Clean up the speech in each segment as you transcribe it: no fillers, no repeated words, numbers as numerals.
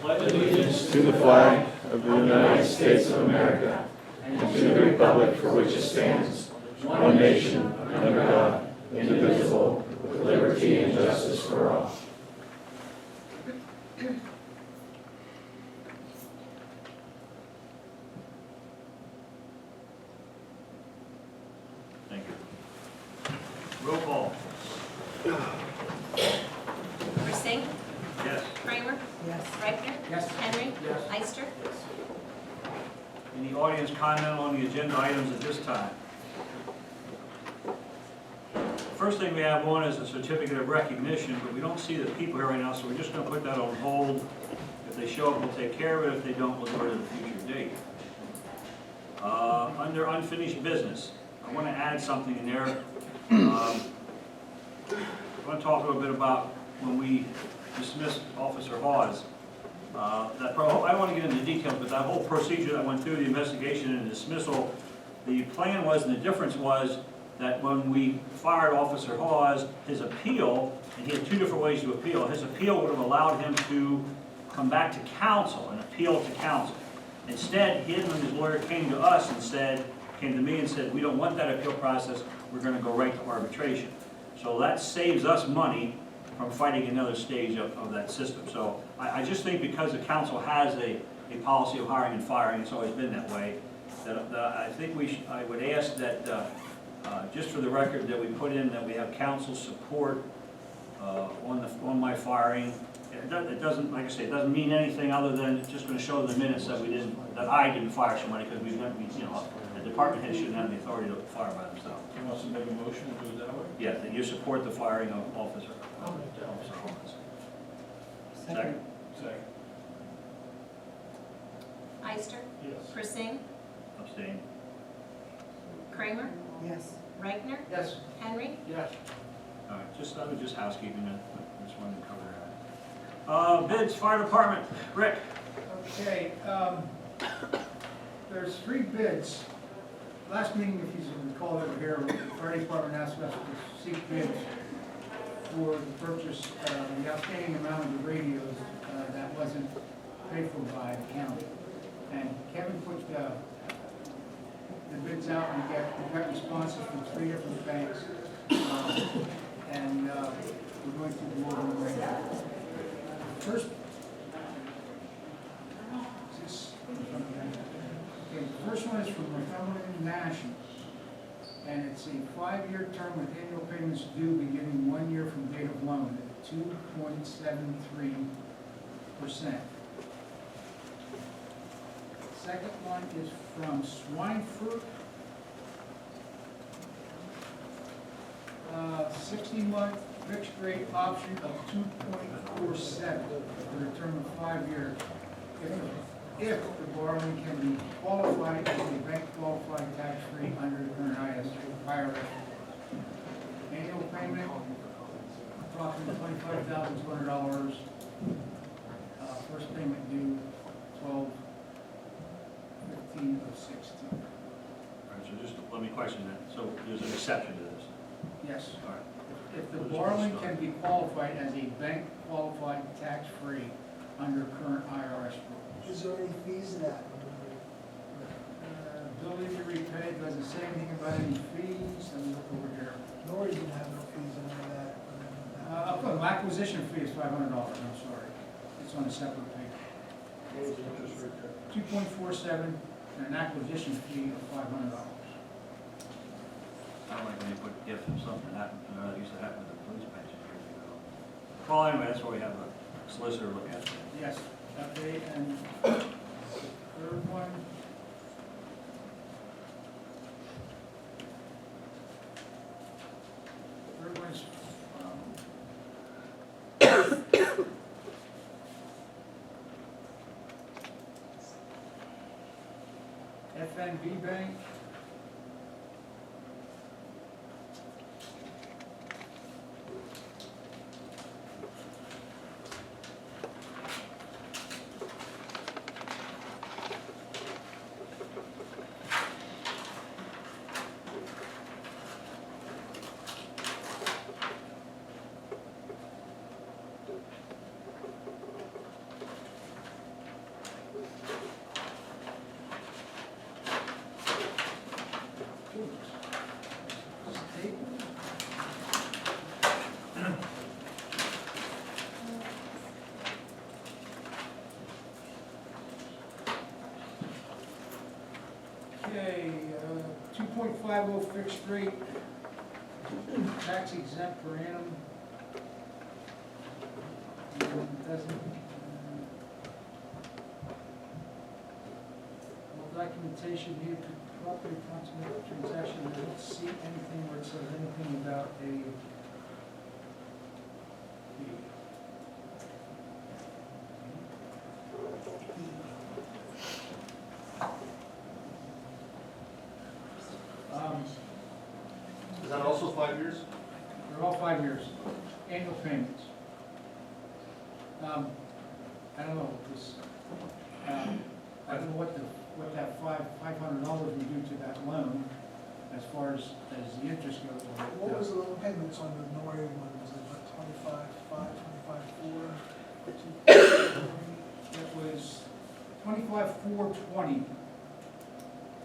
allegiance to the flag of the United States of America and to the republic for which it stands, one nation, under God, indivisible, with liberty and justice for all. Thank you. Roll call. Persing? Yes. Kramer? Yes. Reichner? Yes. Henry? Yes. Ister? Any audience comment on the agenda items at this time? First thing we have on is a certificate of recognition, but we don't see the people here right now, so we're just going to put that on hold. If they show up, we'll take care of it. If they don't, we'll do it at a future date. Under unfinished business, I want to add something in there. I want to talk a little bit about when we dismissed Officer Hawes. I don't want to get into details, but that whole procedure that went through, the investigation and dismissal, the plan was, and the difference was, that when we fired Officer Hawes, his appeal, and he had two different ways to appeal, his appeal would have allowed him to come back to council and appeal to council. Instead, him and his lawyer came to us and said, came to me and said, we don't want that appeal process, we're going to go right to arbitration. So that saves us money from fighting another stage of that system. So I just think because the council has a policy of hiring and firing, it's always been that way, that I think I would ask that just for the record that we put in that we have council support on my firing. It doesn't, like I say, it doesn't mean anything other than it's just going to show the minutes that I didn't fire somebody, because the department head shouldn't have the authority to fire by themselves. You want to make a motion to do it that way? Yes, that you support the firing of Officer Hawes. Second. Second. Ister? Yes. Persing? Abstain. Kramer? Yes. Reichner? Yes. Henry? Yes. All right, just housekeeping, I just wanted to cover that. Bids, fire department, Rick. Okay, there's 3 bids. Last meeting, if you recall over here, the fire department asked us to seek bids for the purchase, the outstanding amount of the radios that wasn't paid for by the county. And Kevin put the bids out, and we got responses from 3 different banks. And we're going through the order right now. First, okay, the first one is from Northumberland National, and it's a 5-year term with annual payments due beginning 1 year from date of loan at 2.73%. Second one is from Schweinfurt, 60-month fixed rate option of 2.47 for a term of 5 years. If the borrowing can be qualified as a bank qualified tax-free under the current IRS. Annual payment, approximately $25,200. First payment due 12/15/16. All right, so just let me question that. So there's an exception to this. Yes. All right. If the borrowing can be qualified as a bank qualified tax-free under current IRS rules. Is there any fees in that? Ability to repay, doesn't say anything about any fees. Let me look over here. Nor didn't have no fees in that. I'll put an acquisition fee is $500, I'm sorry. It's on a separate page. 2.47 and an acquisition fee of $500. I don't like when they put if something happened, that used to happen with the police pension years ago. Well, anyway, that's why we have a solicitor look at it. Yes, okay, and third one. Third one is FNB Bank. Okay, 2.50 fixed rate, tax exempt per annum. Doesn't. All documentation needed to properly consummate the transaction. I don't see anything where it says anything about a fee. Is that also 5 years? They're all 5 years, annual payments. I don't know, this, I don't know what that $500 would do to that loan as far as the interest goes. What was the loan payments on the Nori one? Was it like 25.5, 25.4? It was 25,420,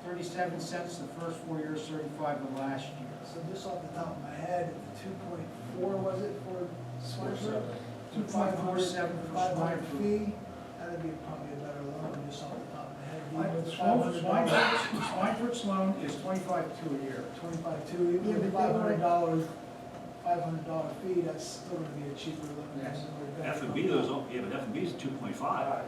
37 cents the first 4 years, 35 the last year. So just off the top of my head, 2.4 was it for Swansburg? 2.47 for 500 Swansburg. fee, that'd be probably a better loan, just off the top of my head. Even with the $500, Schweinfurt's loan is 25.2 a year. 25.2, even with the $500 fee, that's still gonna be a cheaper loan. Yes. F&B, but F&B is 2.5.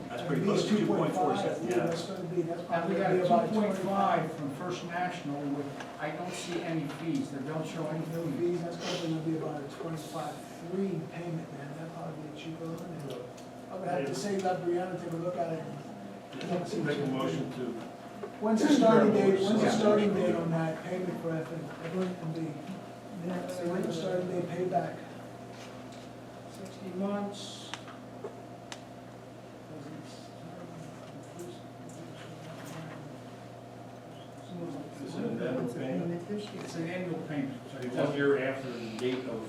That's pretty F&B is close to 2.47, Yeah, yeah. that's And probably we gonna be got about 2.5 from First National with, I don't see any fees, they don't show any No fees. fees, that's probably gonna be about a 25.3 payment, man, that'd probably be a cheaper loan. I would have to say, let Brianna take a look at it. Make a motion to, When's the starting date, Yeah. on that payment for F&B? So when's the starting date payback? 60 months. is it an annual payment? It's an annual payment, so it 1 doesn't, year after the date of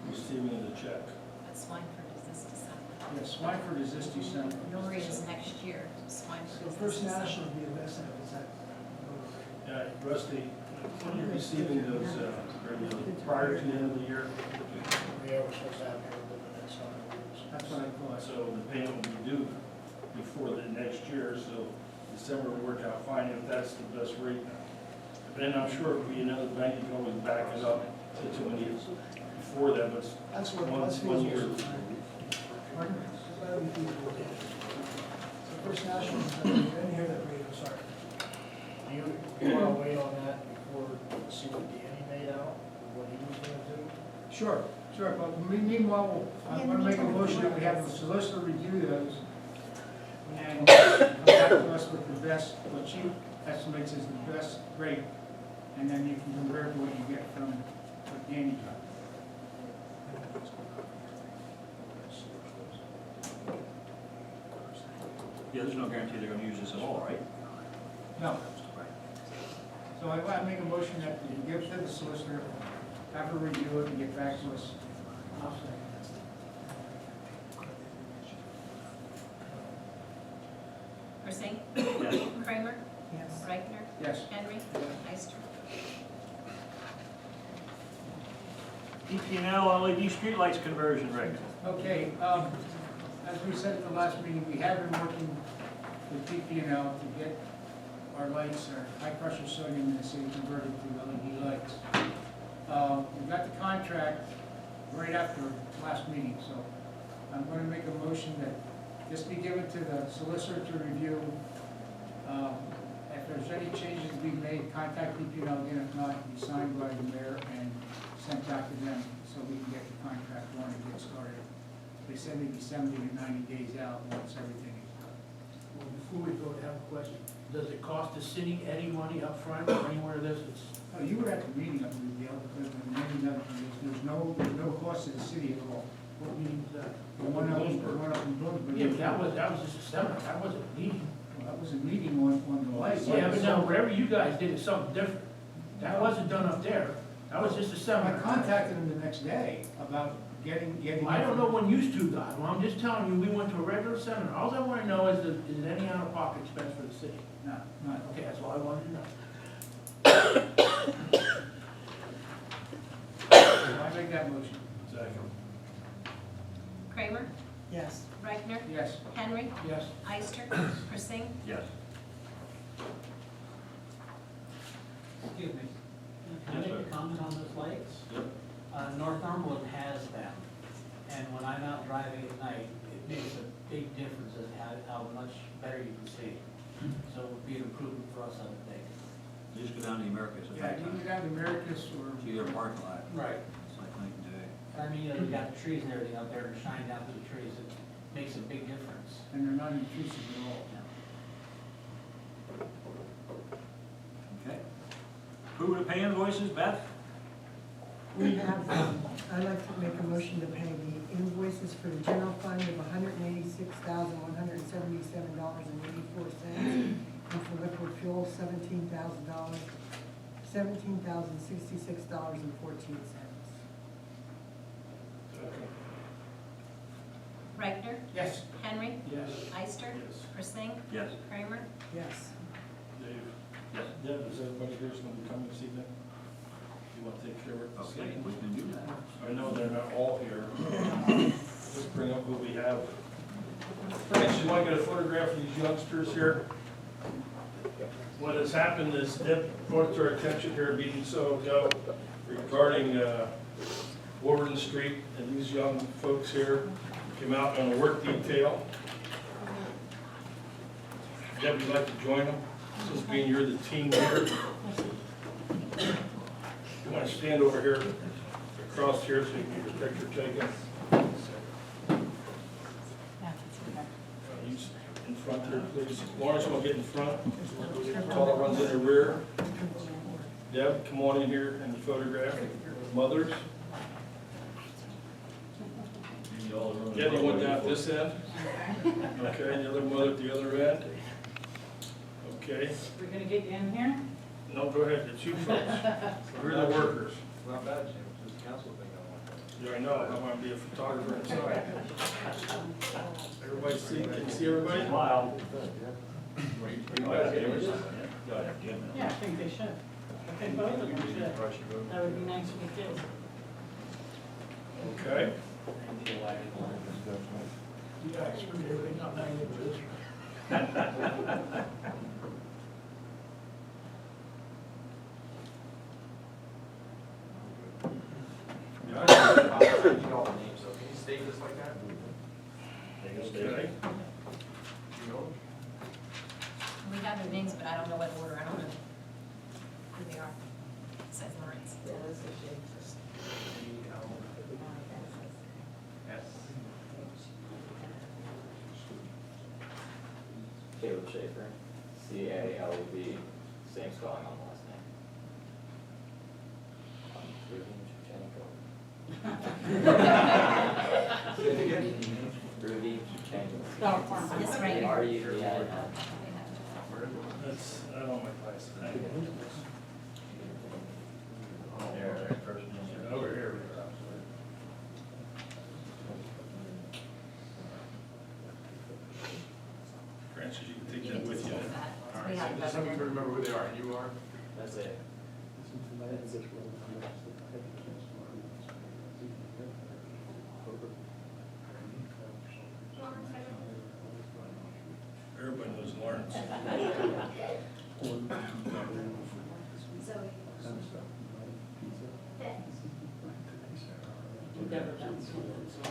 receiving the check. But Swineford is this December. yes, Schweinfurt is this December. Nori is next year, Swineford So is this First December. National would be the best if it's that. Rusty, when you're receiving those, prior to the end of the year, Yeah, we're supposed to have it within the next 100 years. That's what I thought. so the payment will be due before the next year, so December will work out fine if that's the best rate. Then I'm sure if we another bank, you can always back it up to when you, before that, but That's what, One- that's 1 feasible. year. Pardon? That'd be feasible. So First National, I didn't hear that rate, I'm sorry. Do you want to wait on that before, see what Danny made out, what he was gonna do? Sure, but meanwhile, I'm gonna make a motion that we have the solicitor review those and come back to us with the best, what she estimates is the best rate, and then you can compare to what you get from what Danny got. Yeah, there's no guarantee they're gonna use this at all, right? No. So I make a motion that you give to the solicitor, have her review it and get back to us. I'll second. Persing? Yes. Kramer? Yes. Reichner? Yes. Henry? Eister? EPNL LED streetlights conversion, Rick. Okay, as we said at the last meeting, we have been working with PPNL to get our lights, our high-pressure sodium in the city converted to LED lights. We got the contract right after last meeting, so I'm going to make a motion that this be given to the solicitor to review. If there's any changes to be made, contact PPNL again, if not, be signed by the mayor and sent back to them so we can get the contract going and get started. They said maybe 70 to 90 days out once everything is done. Well, before we go, I have a question. Does it cost the city any money up front or anywhere this is? Oh, you were at the meeting, I believe, Dale, because the meeting, there's no cost to the city at all. What meeting is that? The one up in Bloomsburg. Yeah, but that was just a seminar, that wasn't a meeting. Well, that was a meeting on the lights. Yeah, but now wherever you guys did it something different. That wasn't done up there. That was just a I seminar. contacted him the next day about getting. I don't know when you two got, well, I'm just telling you, we went to a regular seminar. All I wanna know is is any out-of-pocket expense for the city? No, not, Okay, that's all I wanted to know. I make that motion. Second. Kramer? Yes. Reichner? Yes. Henry? Yes. Eister? Persing? Yes. Excuse me. Can I Yes, make a sir. comment on those lights? Yep. Northumberland has them, and when I'm out driving at night, it makes a big difference in how much better you can see. So it would be an improvement for us, I would think. You just go down to the Americas at Yeah, night you time. can go down to Americus or. See their parking lot. Right. It's like night and day. I mean, you got the trees and everything out there, and shine down through the trees, it makes a big difference. And they're not intrusive at all. Okay. Approve the pay invoices, Beth? We have, I'd like to make a motion to pay the invoices for the general fund of $186,177.84, and for liquid fuel, $17,000, $17,066.14. Reichner? Yes. Henry? Yes. Ister? Yes. Persing? Yes. Kramer? Yes. Dave? Yes. Deb, is everybody here going to be coming this evening? You want to take care of it? this Okay, evening? we can do that. I know they're not all here. Let's bring up who we have. Next, you want to get a photograph of these youngsters here? What has happened is Deb brought to our attention here a meeting so ago regarding Warden Street, and these young folks here came out on a work detail. Deb, would you like to join them? Since being you're the team leader. You want to stand over here, across here, so you can get your picture taken. You in front here, please. Lawrence, will get in front. Taller ones in the rear. Deb, come on in here and photograph. Mothers. Deb, you want down at this end? Okay, and the other mother at the other end. Okay. We're gonna get you in here? No, go ahead, it's you folks. We're the workers. Not bad, Jim, just the council thing Yeah, I know, I want to be a photographer inside. Everybody see, can you see everybody? Smile. Yeah, I think they should. I think both of them should. That would be nice for the kids. Okay. You guys screwed everything up, now you do this. all the names, so can you state this like that? Okay. We have their names, but I don't know what order, I don't know who they are. It says Lawrence. Caleb Schaefer, C-A-L-E-B, same spelling on the last name. Say it again. Rudy Chuchenko. This right here. R-U-D-I-N. That's, I don't know my place. Over here we are. Francis, you can take You that can with just you. hold that. All We right, have so just that. some of you remember who they are, and you are? That's it. Everybody knows Lawrence.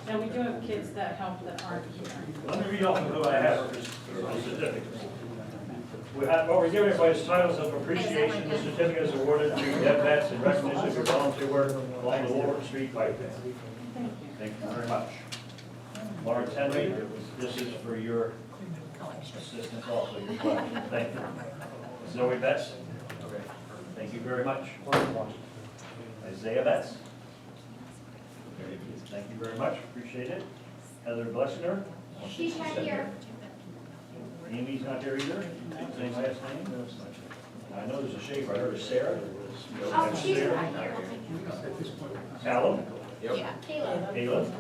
Now, we do have kids that help that aren't here. Let me read off of who I have for the certificates. We have, what we're giving everybody is titles of appreciation. The certificate is awarded to Deb Betts in recognition for volunteer work along the Warden Street bike path. Thank you very much. Lawrence Henry, this is for your Collection. assistance also, your collection. Thank you. Zoe Betts. Okay. Thank you very much. Isaiah Betts. Thank you very much, appreciate it. Heather Blessinger. She's not here. Amy's not there either? Same last name? I know there's a shaver, I heard a Sarah. Oh, she's not here. Callum, Yeah. Caleb. Caleb.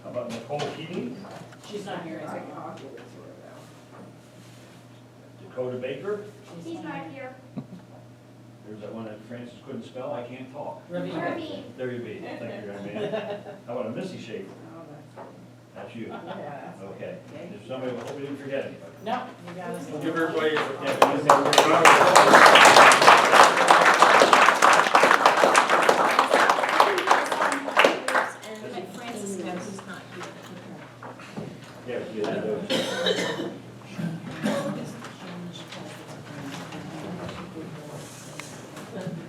How about Nicole Keating? She's not here, is it? Dakota Baker. He's not here. There's that one that Francis couldn't spell, I can't talk. Irving. There you be, thank you, young man. How about a Missy Schaefer? That's you. Okay. If somebody, I hope we didn't forget anybody. No, you got us. Give everybody a Yeah, you had those.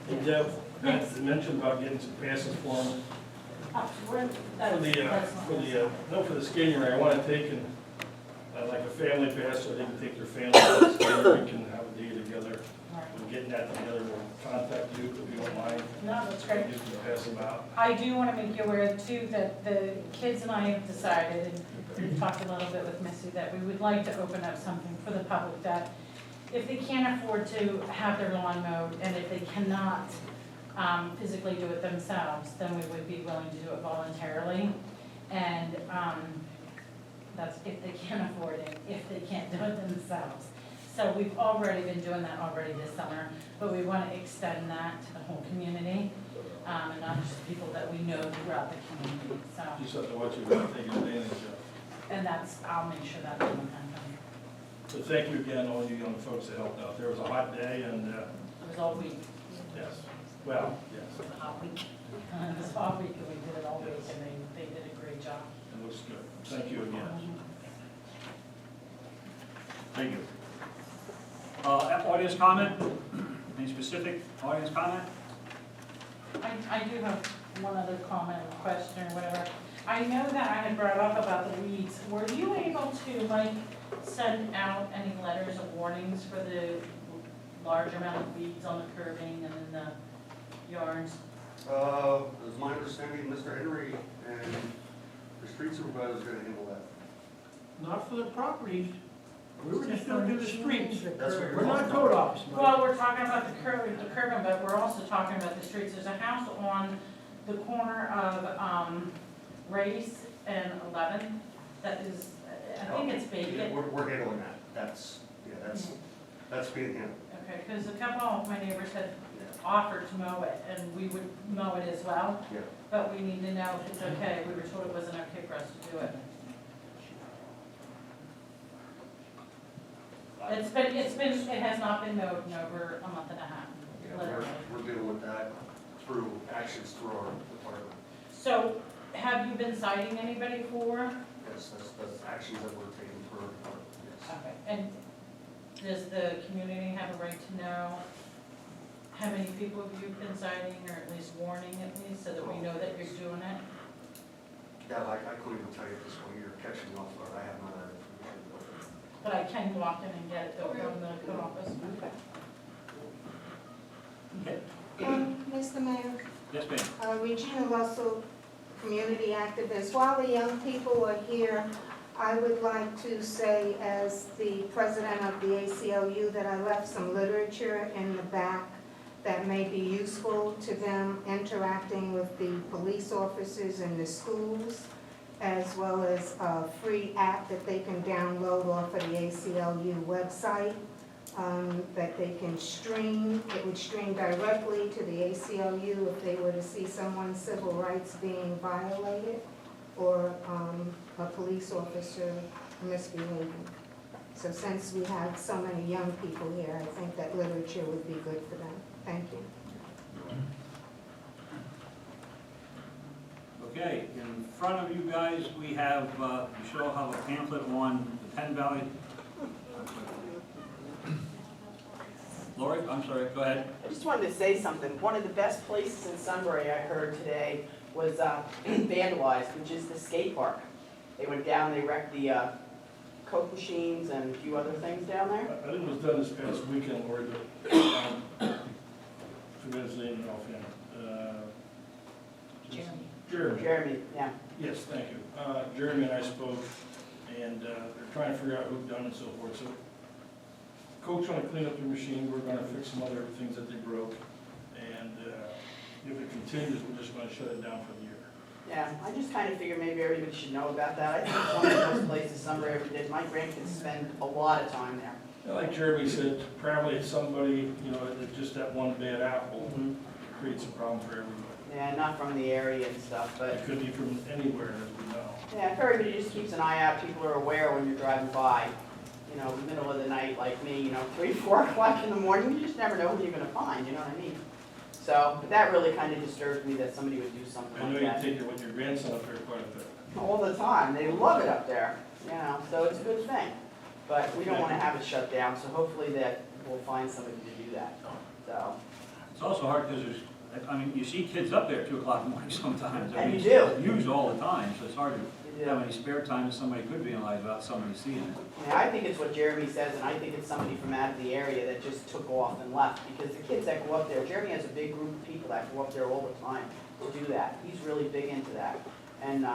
Hey, Deb, you mentioned about getting some passes for them. For the skating rink, I want to take and, like a family pass, so they can take their family to the skating rink and have a day together. We're getting that together, we'll contact you if you don't mind. No, that's great. You can pass them out. I do want to make you aware too that the kids and I have decided, and we've talked a little bit with Missy, that we would like to open up something for the public that if they can't afford to have their lawn mowed and if they cannot physically do it themselves, then we would be willing to do it voluntarily. And that's if they can afford it, if they can't do it themselves. So we've already been doing that already this summer, but we want to extend that to the whole community, and not just people that we know throughout the community, so. Just have to watch you really take advantage of. And that's, I'll make sure that doesn't happen. So thank you again, all you young folks that helped out. There was a hot day and, It was all week. yes, well, yes, It was a hot week. It was all week, and we did it all week, and they did a great job. it looks good. Thank you again. Thank you. Audience comment? Any specific audience comment? I do have one other comment or question or whatever. I know that I had brought up about the weeds. Were you able to, like, send out any letters of warnings for the large amount of weeds on the curbing and in the yards? It's my understanding, Mr. Henry and the street supervisor is gonna handle that. Not for the properties. We were just gonna do the streets. That's what you're We're not talking code about. office, Mike. Well, we're talking about the curbing, but we're also talking about the streets. There's a house on the corner of, Race and 11 that is, I think it's Yeah, vacant. we're handling that. That's being handled. Okay, because a couple of my neighbors had offered to mow it, and we would mow it as well, Yeah. but we need to know if it's okay. We were told it wasn't okay for us to do it. It has not been mowed in over a month and a half, Yeah, literally. we're dealing with that through actions through our department. So, have you been citing anybody for? Yes, that's actions that we're taking for our department, yes. Okay, and does the community have a right to know how many people you've been citing, or at least warning at least, so that we know that you're doing it? Yeah, I couldn't even tell you this one, you're catching me off guard, I have none of that information. But I can walk in and get it though from the code office. Okay. Mr. Mayor, Yes, ma'am. Regina Russell, community activist. While the young people are here, I would like to say, as the president of the ACLU, that I left some literature in the back that may be useful to them interacting with the police officers in the schools, as well as a free app that they can download off of the ACLU website. That they can stream. It would stream directly to the ACLU if they were to see someone's civil rights being violated or a police officer misbehaving. So since we have so many young people here, I think that literature would be good for them. Thank you. Okay, in front of you guys, we have, you should all have a pamphlet on the Penn Valley. Lori, I'm sorry, go ahead. I just wanted to say something. One of the best places in Sunbury I heard today was vandalized, which is the skate park. They went down, they wrecked the Coke machines and a few other things down there. I think it was done this past weekend, Lori, but, forget his name offhand. Jeremy. Jeremy, yeah. Yes, thank you. Jeremy and I spoke, and they're trying to figure out who done it and so forth. So Coke's gonna clean up the machine, we're gonna fix some other things that they broke, and if it continues, we're just gonna shut it down for the year. Yeah, I just kind of figured maybe everybody should know about that. I think it's one of the best places Sunbury ever did. My grandkids spend a lot of time there. And like Jeremy said, probably it's somebody, you know, it's just that one bad apple creates a problem for everybody. Yeah, not from the area and stuff, but It could be from anywhere, as we know. yeah, if everybody just keeps an eye out, people are aware when you're driving by. You know, middle of the night like me, you know, 3, 4 o'clock in the morning, you just never know what you're gonna find, you know what I mean? So, but that really kind of disturbs me that somebody would do something I know like you that. take it with your grandson up there quite a bit. All the time, they love it up there. so it's a good thing. But we don't wanna have it shut down, so hopefully that we'll find somebody to do that, so. It's also hard because there's, I mean, you see kids up there at 2 o'clock in the morning sometimes. I And mean, you do. It's used all the time, so it's hard to You have know, any spare time that somebody could be alive without somebody seeing it. yeah, I think it's what Jeremy says, and I think it's somebody from out of the area that just took off and left, because the kids that go up there, Jeremy has a big group of people that go up there all the time to do that. He's really big into that. And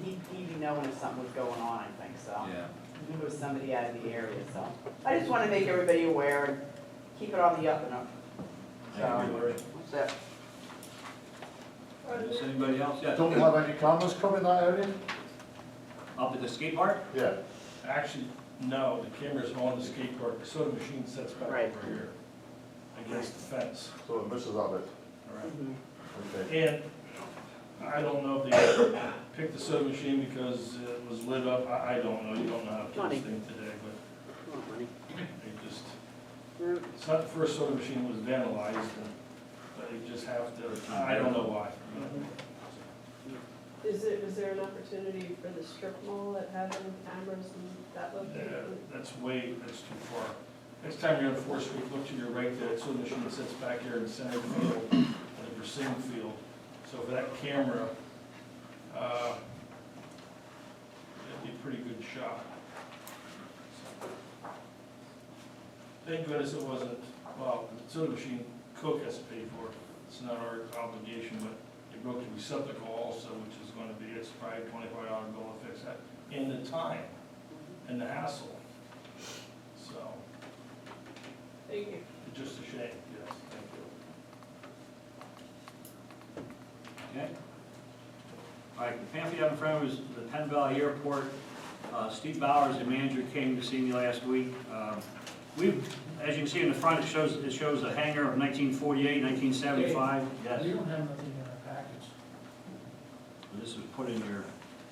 he'd be knowing if something was going on, I think, so. Yeah. He was somebody out of the area, so. I just want to make everybody aware and keep it on the up and up. Thank you, Larry. That's it. Does anybody else? Yeah. Don't have any cameras coming that area? Up at the skate park? Yeah. Actually, no, the camera's on the skate park, the soda machine sits back Right. over here against the fence. So it misses that bit. Mhm. Okay. And I don't know if they picked the soda machine because it was lit up, I don't know, you don't know how to do Money. this thing today, but Come on, money. they just, it's not the first soda machine was vandalized, but they just have to, I don't know why. Is there an opportunity for the strip mall that having cameras and that location? That's too far. Next time you're on 4th Street, look to your right, that soda machine sits back here in the center field, in the Brising field. So for that camera, it'd be a pretty good shot. Thank goodness it wasn't, well, the soda machine, Coke has to pay for it. It's not our obligation, but they broke the receptacle also, which is gonna be, it's probably $25 bill to fix that, and the time, and the hassle. So, Thank you. it's just a shame, yes, thank you. Okay. All right, the pamphlet you have in front of you is the Penn Valley Airport. Steve Bowers, the manager, came to see me last week. As you can see in the front, it shows a hangar of 1948, 1975. Yes. We don't have nothing in our package. This was put in your,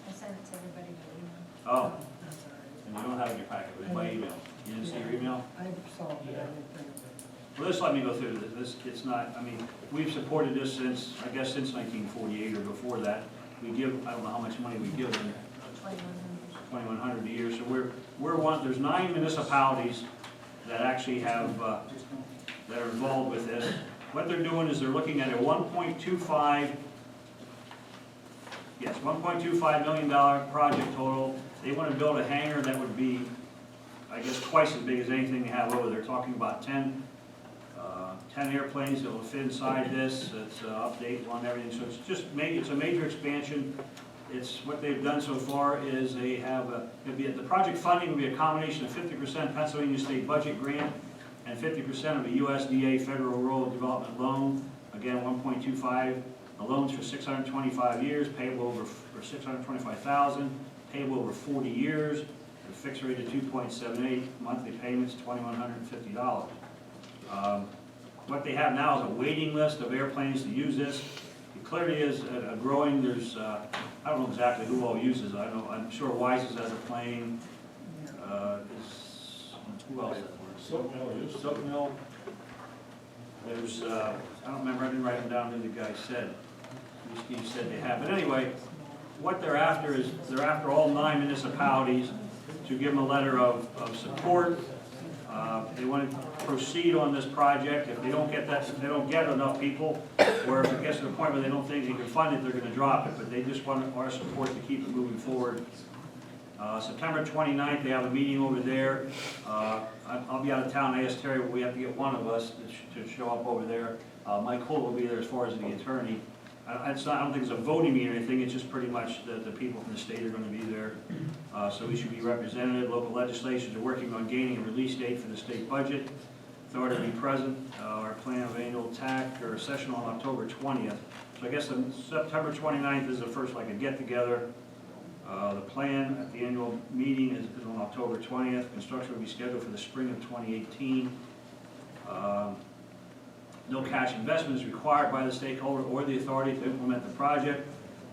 I sent it to everybody by email. oh, That's all right. and you don't have it in your packet, it was by email. You didn't see your email? I saw it, but I didn't think of it. Well, just let me go through this. It's not, I mean, we've supported this since, I guess, since 1948 or before that. We give, I don't know how much money we give them, 2,100 a year. So we're one, there's 9 municipalities that actually have, that are involved with this. What they're doing is they're looking at a $1.25 million project total. They want to build a hangar that would be, I guess, twice as big as anything they have over there. Talking about 10 airplanes that will fit inside this. It's update on everything. So it's just it's a major expansion. It's what they've done so far is they have the project funding will be a combination of 50% Pennsylvania state budget grant and 50% of a USDA federal rural development loan. Again, 1.25. The loans for 625 years, payable over for 625,000, payable over 40 years. The fixed rate of 2.78, monthly payments $2,150. What they have now is a waiting list of airplanes to use this. It clearly is a growing. There's I don't know exactly who all uses it. I'm sure Wise's has a plane. Who else? Silk Mill used to. Silk Mill. There's I don't remember. I didn't write them down. Who the guy said. He said they have. But anyway, what they're after is they're after all 9 municipalities to give them a letter of support. They want to proceed on this project. If they don't get that, if they don't get enough people, or if it gets to the point where they don't think they can fund it, they're going to drop it. But they just want our support to keep it moving forward. September 29th, they have a meeting over there. I'll be out of town. I asked Terry, we have to get one of us to show up over there. Mike Holt will be there as far as the attorney. I don't think it's a voting meeting or anything. It's just pretty much the people from the state are going to be there. So we should be represented. Local legislations are working on gaining a release date for the state budget. Authority to be present. Our plan of annual TAC or session on October 20th. So I guess September 29th is the first like a get-together. The plan at the annual meeting is on October 20th. Construction will be scheduled for the spring of 2018. No cash investment is required by the stakeholder or the authority to implement the project.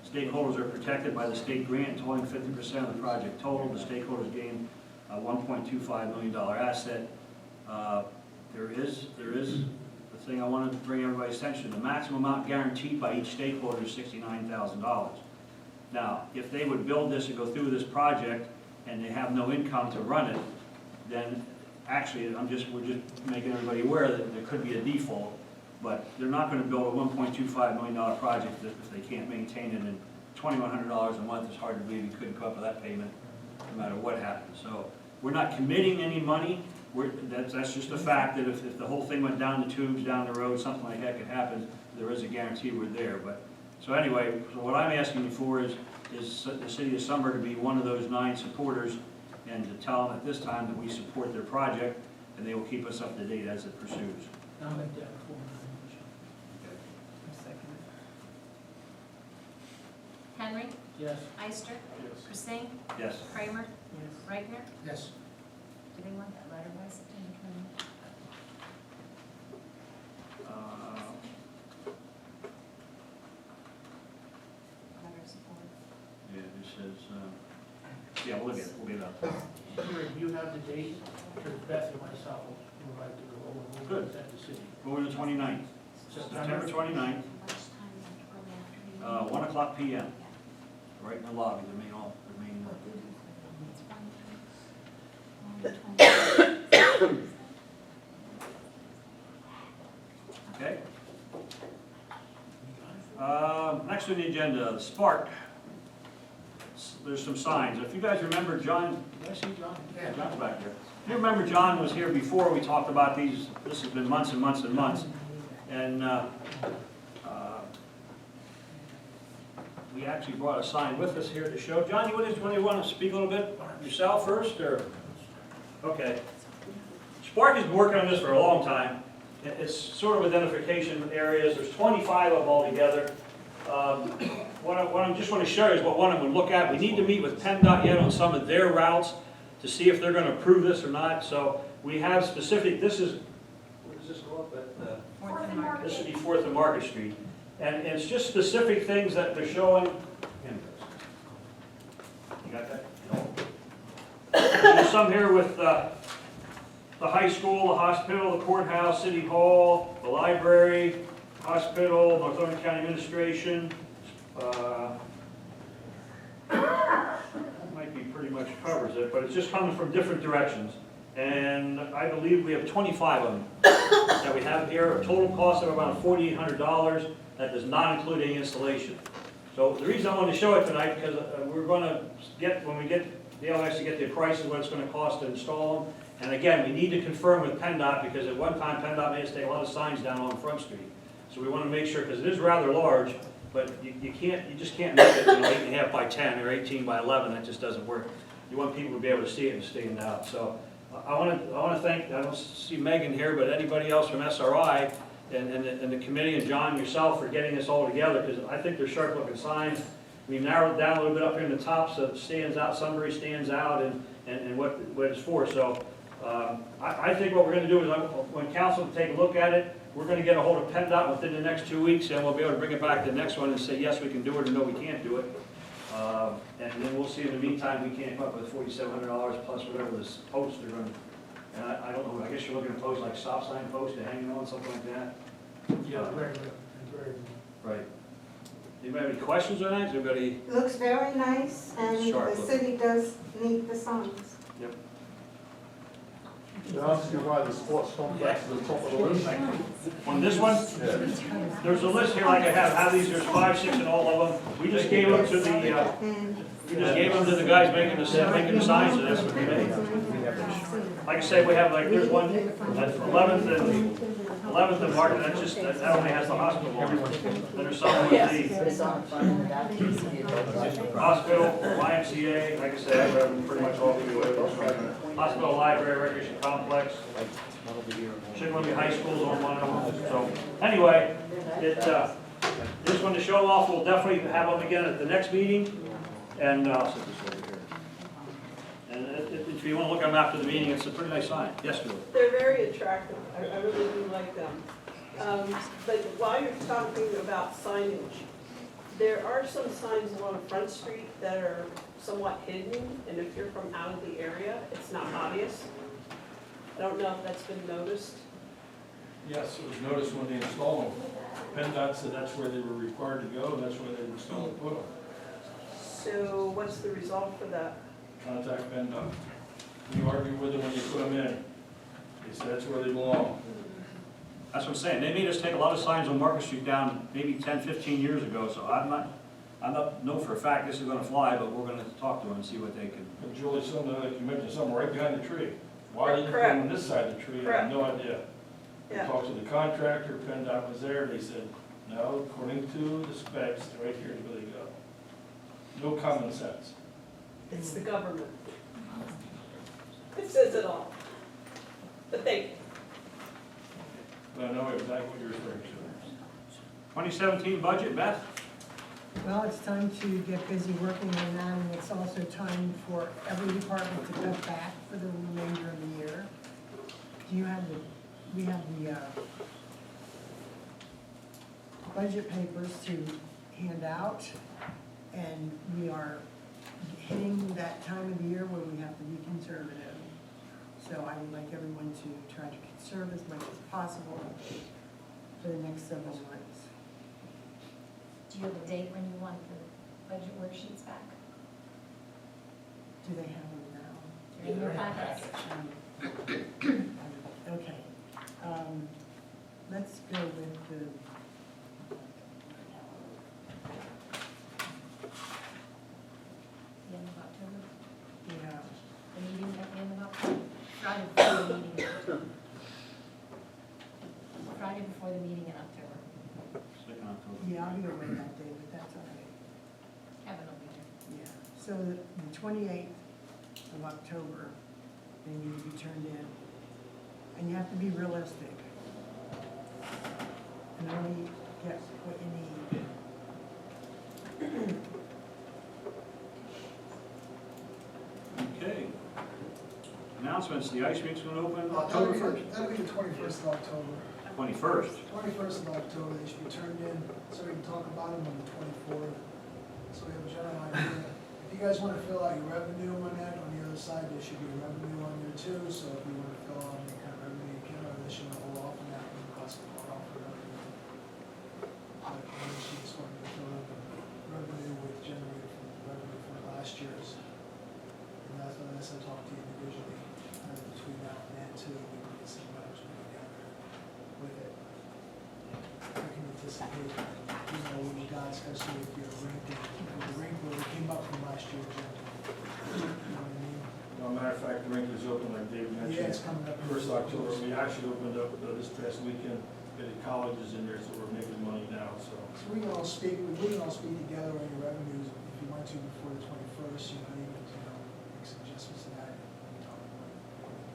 Stakeholders are protected by the state grant totaling 50% of the project total. The stakeholders gain a $1.25 million asset. There is the thing I wanted to bring everybody's attention. The maximum amount guaranteed by each stakeholder is $69,000. Now, if they would build this and go through this project, and they have no income to run it, then actually, we're just making everybody aware that there could be a default, but they're not gonna build a $1.25 million project if they can't maintain it, and $2,100 a month is hard to believe you couldn't come up with that payment, no matter what happens. So, we're not committing any money, that's just a fact that if the whole thing went down the tubes, down the road, something like that could happen, there is a guarantee we're there, but, so anyway, so what I'm asking you for is the city of Sunbury to be one of those 9 supporters, and to tell them at this time that we support their project, and they will keep us up to date as it pursues. I'll make that a formal motion. Henry, Yes. Ister, Yes. Persing, Yes. Kramer, Reichner. Yes. Do they want that letter by September 20th? Letter of support. Yeah, it says, yeah, we'll get it. Sure, you have the date, because Beth and myself would like to go over, we'll Good. present the city. Go to the 29th, September 29th, 1 o'clock PM, right in the lobby, the main hall, the main. Okay. Next on the agenda, the Spark. There's some signs. If you guys remember, John, did I see John? Yeah, John's back there. If you remember, John was here before we talked about these. This has been months and months and months. And we actually brought a sign with us here to show. John, you want to speak a little bit yourself first, or? Okay. Spark has been working on this for a long time. It's sort of identification areas. There's 25 of them altogether. What I just want to show you is what one of them would look at. We need to meet with PennDOT yet on some of their routes to see if they're going to approve this or not. So we have specific, where does this go up at? 4th and Market. This would be 4th and Market Street. And it's just specific things that they're showing. You got that? No. There's some here with the high school, the hospital, the courthouse, city hall, the library, hospital, Northumberland County Administration. That might be pretty much covers it, but it's just coming from different directions. And I believe we have 25 of them that we have here, a total cost of around $4,800. That does not include any installation. So the reason I wanted to show it tonight, because we're going to get, when we get, Dale has to get the prices, what it's going to cost to install them. And again, we need to confirm with PennDOT, because at one time PennDOT made us take a lot of signs down on Front Street. So we want to make sure, because it is rather large, but you just can't make it 8.5 by 10 or 18 by 11. That just doesn't work. You want people to be able to see it and stand out. So I want to thank, I don't see Megan here, but anybody else from SRI and the committee, and John, yourself, for getting this all together, because I think they're sharp looking signs. We've narrowed it down a little bit up here in the top so it stands out, Sunbury stands out, and what it's for. So I think what we're going to do is when council take a look at it, we're going to get a hold of PennDOT within the next 2 weeks, and we'll be able to bring it back to the next one and say, yes, we can do it, or no, we can't do it. And then we'll see in the meantime, we can't come up with $4,700 plus whatever this posts are going to. And I don't know, I guess you're looking at posts like stop sign posts and hanging on, something like that? Yeah, very. Right. Anybody have any questions on that? Anybody? Looks very nice, and Sharp the looking. city does need the signs. Yep. Can I ask you why the sports complex is at the top of the list? On this one, Yeah. there's a list here like I have these, there's 5, 6 and all of them. We just gave them to the guys making the signs, and that's what they made. Like I said, we have there's one, that's 11th and Market, that only has the hospital on it. Then there's some with the hospital, YMCA, like I said, I read pretty much all of the hospital, library, recreation complex. Chicopee High School's on one of them. So anyway, this one to show off, we'll definitely have them again at the next meeting. And I'll set this over here. And if you want to look at them after the meeting, it's a pretty nice sign. Yes, Julie? They're very attractive. I really do like them. But while you're talking about signage, there are some signs along Front Street that are somewhat hidden, and if you're from out of the area, it's not obvious. I don't know if that's been noticed. Yes, it was noticed when they installed them. PennDOT said that's where they were required to go, and that's where they installed and put them. So what's the result for that? contact PennDOT. You argue with them when you put them in. They said that's where they belong. That's what I'm saying, they made us take a lot of signs on Market Street down maybe 10, 15 years ago, so I'm not, know for a fact this is gonna fly, but we're gonna talk to them and see what they can. But Julie, something like you mentioned, something right behind the tree. Why didn't you put Correct. them on this side of the tree? I have no idea. I Yeah. talked to the contractor, PennDOT was there, they said, no, according to the specs, right here is where they go. No common sense. It's the government. It says it all. But they, But I know exactly what you're referring to. 2017 budget, Beth? Well, it's time to get busy working on that, and it's also time for every department to cut back for the remainder of the year. Do you have we have the budget papers to hand out, and we are hitting that time of the year where we have to be conservative. So I would like everyone to try to conserve as much as possible for the next several months. Do you have a date when you want the budget worksheets back? Do they have them now? They're in your packets. Okay, let's go with the, The end of October? yeah, The meeting at the end of October? Friday before the meeting in October. Friday before the meeting in October. Second October. yeah, I'll be away that day, but that's all right. Kevin will be there. Yeah, so the 28th of October, they need to be turned in. And you have to be realistic. And only get what you need. Okay. Announcements, the ice rink's gonna open October 1st? That'll be the 21st of October. 21st. 21st of October, they should be turned in, so we can talk about them on the 24th. So we have a general idea. If you guys want to fill out your revenue on that, on the other side, there should be a revenue on there too. So if you want to fill out any kind of revenue, you can, or they should hold off on that, and classify it off for revenue. But she just wanted to fill out the revenue with generated from the revenue from last year's. And that's what I said, talk to you individually, between now and then too, we can get some numbers put together with it. I can anticipate, you know, what you got, especially if you're ranking, the rank really came up from last year's. You know what I mean? Well, matter of fact, the rink is open, like Dave mentioned. Yeah, it's coming up. First October, we actually opened up this past weekend, the colleges in there, so we're making money now, so. So we can all speak together on your revenues if you want to before the 21st, you know, even, make some adjustments to that. And talk about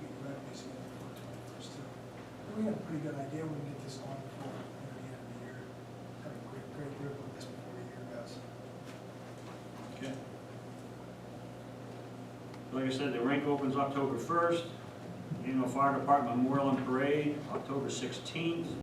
get your revenues together before the 21st too. And we have a pretty good idea when we get this on before, the end of the year. Have a great grip on this before the year goes. Okay. Like I said, the rink opens October 1st. Annual Fire Department Memorial and Parade, October 16th.